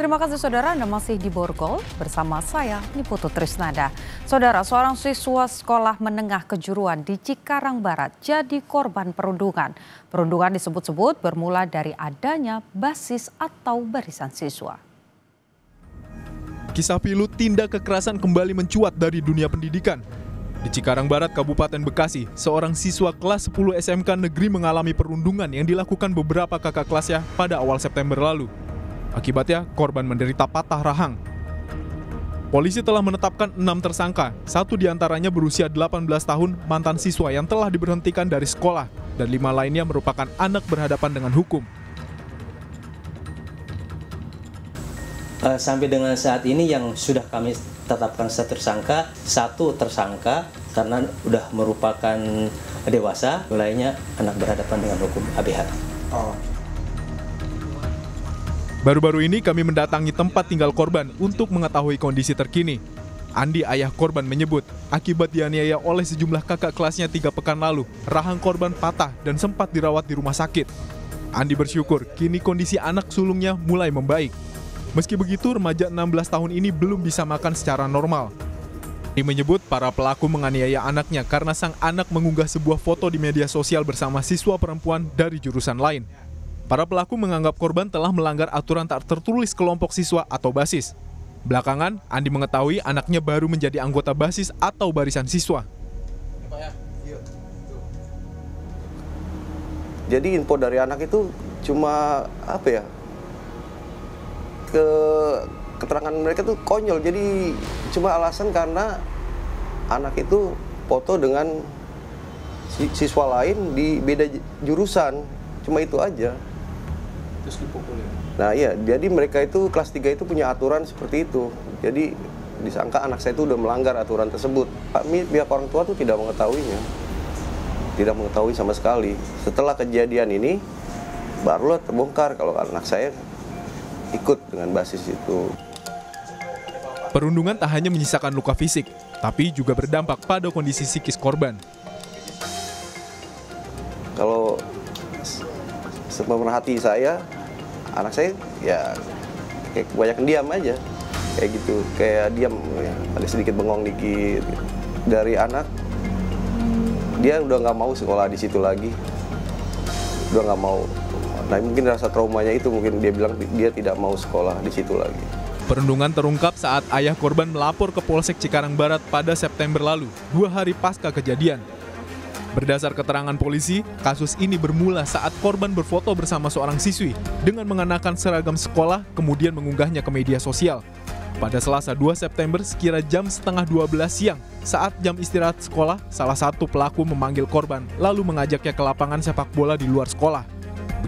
Terima kasih saudara, Anda masih di Borgol bersama saya, Niputu Trisnada. Saudara, seorang siswa sekolah menengah kejuruan di Cikarang Barat jadi korban perundungan. Perundungan disebut-sebut bermula dari adanya basis atau barisan siswa. Kisah pilu tindak kekerasan kembali mencuat dari dunia pendidikan. Di Cikarang Barat, Kabupaten Bekasi, seorang siswa kelas 10 SMK negeri mengalami perundungan yang dilakukan beberapa kakak kelasnya pada awal September lalu. Akibatnya, korban menderita patah rahang. Polisi telah menetapkan 6 tersangka, satu diantaranya berusia 18 tahun, mantan siswa yang telah diberhentikan dari sekolah, dan 5 lainnya merupakan anak berhadapan dengan hukum. Sampai dengan saat ini yang sudah kami tetapkan satu tersangka karena sudah merupakan dewasa, lainnya anak berhadapan dengan hukum ABH. Baru-baru ini kami mendatangi tempat tinggal korban untuk mengetahui kondisi terkini. Andi, ayah korban, menyebut akibat dianiaya oleh sejumlah kakak kelasnya 3 pekan lalu, rahang korban patah dan sempat dirawat di rumah sakit. Andi bersyukur kini kondisi anak sulungnya mulai membaik. Meski begitu, remaja 16 tahun ini belum bisa makan secara normal. Andi menyebut para pelaku menganiaya anaknya karena sang anak mengunggah sebuah foto di media sosial bersama siswa perempuan dari jurusan lain. Para pelaku menganggap korban telah melanggar aturan tak tertulis kelompok siswa atau basis. Belakangan, Andi mengetahui anaknya baru menjadi anggota basis atau barisan siswa. Jadi info dari anak itu cuma keterangan mereka tuh konyol. Jadi cuma alasan karena anak itu foto dengan siswa lain di beda jurusan. Cuma itu aja. Terus dipukulin. Nah iya, jadi mereka itu kelas 3 itu punya aturan seperti itu. Jadi disangka anak saya itu udah melanggar aturan tersebut. Pihak orang tua tuh tidak mengetahuinya. Tidak mengetahui sama sekali. Setelah kejadian ini, barulah terbongkar kalau anak saya ikut dengan basis itu. Perundungan tak hanya menyisakan luka fisik, tapi juga berdampak pada kondisi psikis korban. Kalau sepemerhati saya, anak saya ya kayak kebanyakan diam aja, kayak gitu, kayak diam, ya, ada sedikit bengong dikit. Dari anak, dia udah nggak mau sekolah di situ lagi, udah nggak mau. Nah mungkin rasa traumanya itu, mungkin dia bilang dia tidak mau sekolah di situ lagi. Perundungan terungkap saat ayah korban melapor ke Polsek Cikarang Barat pada September lalu, 2 hari pasca kejadian. Berdasar keterangan polisi, kasus ini bermula saat korban berfoto bersama seorang siswi dengan mengenakan seragam sekolah, kemudian mengunggahnya ke media sosial. Pada Selasa 2 September sekira jam setengah 12 siang, saat jam istirahat sekolah, salah satu pelaku memanggil korban lalu mengajaknya ke lapangan sepak bola di luar sekolah.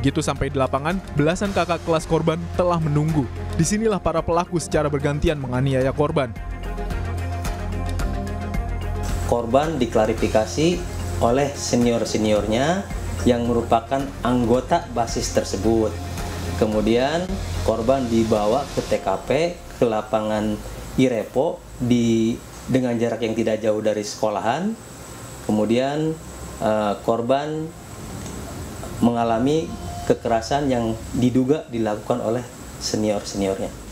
Begitu sampai di lapangan, belasan kakak kelas korban telah menunggu. Disinilah para pelaku secara bergantian menganiaya korban. Korban diklarifikasi oleh senior-seniornya yang merupakan anggota basis tersebut. Kemudian korban dibawa ke TKP, ke lapangan Irepo dengan jarak yang tidak jauh dari sekolahan. Kemudian korban mengalami kekerasan yang diduga dilakukan oleh senior-seniornya.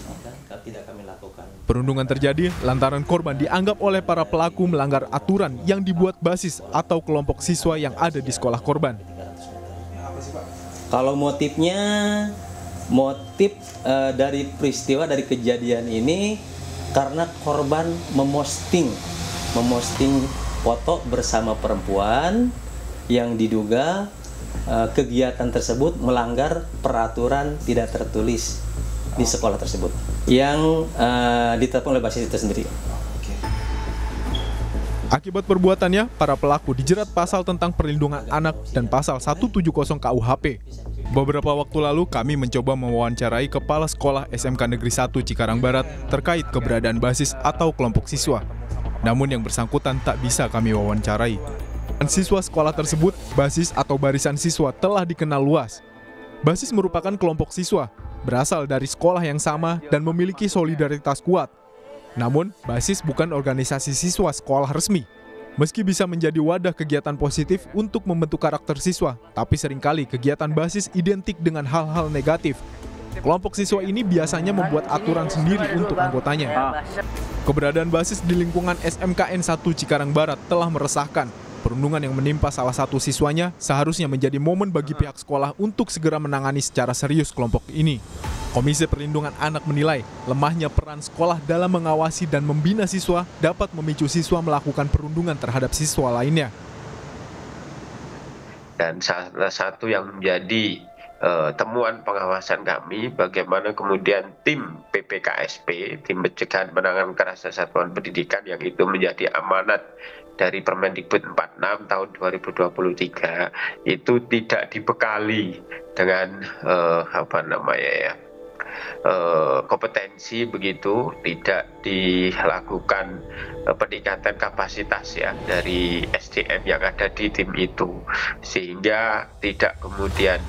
Tidak kami lakukan. Perundungan terjadi lantaran korban dianggap oleh para pelaku melanggar aturan yang dibuat basis atau kelompok siswa yang ada di sekolah korban. Kalau motif dari peristiwa, dari kejadian ini karena korban memosting foto bersama perempuan yang diduga kegiatan tersebut melanggar peraturan tidak tertulis di sekolah tersebut yang ditetapkan oleh basis itu sendiri. Akibat perbuatannya, para pelaku dijerat pasal tentang perlindungan anak dan pasal 170 KUHP. Beberapa waktu lalu kami mencoba mewawancarai Kepala Sekolah SMK Negeri 1 Cikarang Barat terkait keberadaan basis atau kelompok siswa. Namun yang bersangkutan tak bisa kami wawancarai. Siswa sekolah tersebut, basis atau barisan siswa telah dikenal luas. Basis merupakan kelompok siswa, berasal dari sekolah yang sama dan memiliki solidaritas kuat. Namun, basis bukan organisasi siswa sekolah resmi. Meski bisa menjadi wadah kegiatan positif untuk membentuk karakter siswa, tapi seringkali kegiatan basis identik dengan hal-hal negatif. Kelompok siswa ini biasanya membuat aturan sendiri untuk anggotanya. Keberadaan basis di lingkungan SMKN 1 Cikarang Barat telah meresahkan. Perundungan yang menimpa salah satu siswanya seharusnya menjadi momen bagi pihak sekolah untuk segera menangani secara serius kelompok ini. Komisi Perlindungan Anak menilai lemahnya peran sekolah dalam mengawasi dan membina siswa dapat memicu siswa melakukan perundungan terhadap siswa lainnya. Dan salah satu yang menjadi temuan pengawasan kami, bagaimana kemudian tim PPKSP, tim pencegahan penanganan kekerasan satuan pendidikan, yang itu menjadi amanat dari Permendikbud 46 tahun 2023, itu tidak dibekali dengan kompetensi begitu, tidak dilakukan peningkatan kapasitas ya dari SDM yang ada di tim itu, sehingga tidak kemudian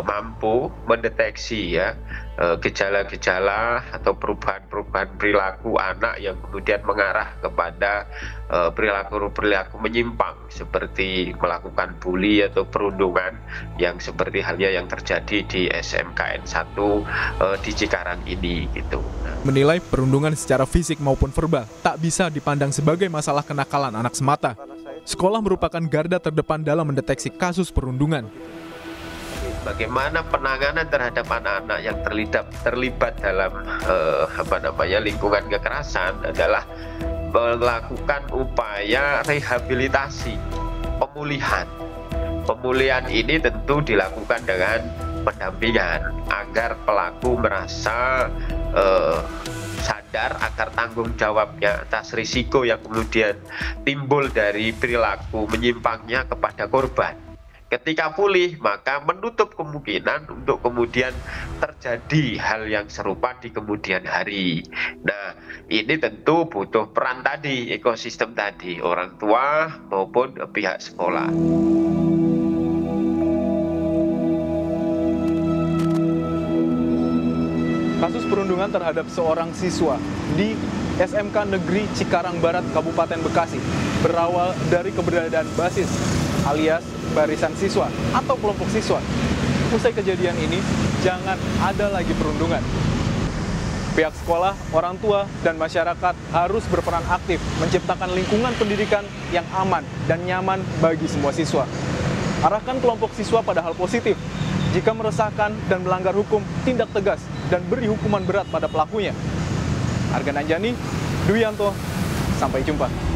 mampu mendeteksi ya gejala-gejala atau perubahan-perubahan perilaku anak yang kemudian mengarah kepada perilaku-perilaku menyimpang seperti melakukan bully atau perundungan yang seperti halnya yang terjadi di SMKN 1 di Cikarang ini gitu. Menilai perundungan secara fisik maupun verbal tak bisa dipandang sebagai masalah kenakalan anak semata. Sekolah merupakan garda terdepan dalam mendeteksi kasus perundungan. Bagaimana penanganan terhadap anak-anak yang terlibat dalam lingkungan kekerasan adalah melakukan upaya rehabilitasi, pemulihan. Pemulihan ini tentu dilakukan dengan pendampingan agar pelaku merasa sadar akan tanggung jawabnya atas risiko yang kemudian timbul dari perilaku menyimpangnya kepada korban. Ketika pulih, maka menutup kemungkinan untuk kemudian terjadi hal yang serupa di kemudian hari. Nah, ini tentu butuh peran tadi, ekosistem tadi, orang tua maupun pihak sekolah. Kasus perundungan terhadap seorang siswa di SMK Negeri Cikarang Barat, Kabupaten Bekasi berawal dari keberadaan basis alias barisan siswa atau kelompok siswa. Usai kejadian ini, jangan ada lagi perundungan. Pihak sekolah, orang tua, dan masyarakat harus berperan aktif menciptakan lingkungan pendidikan yang aman dan nyaman bagi semua siswa. Arahkan kelompok siswa pada hal positif. Jika meresahkan dan melanggar hukum, tindak tegas dan beri hukuman berat pada pelakunya. Argan Anjani, Dwi Yanto, sampai jumpa.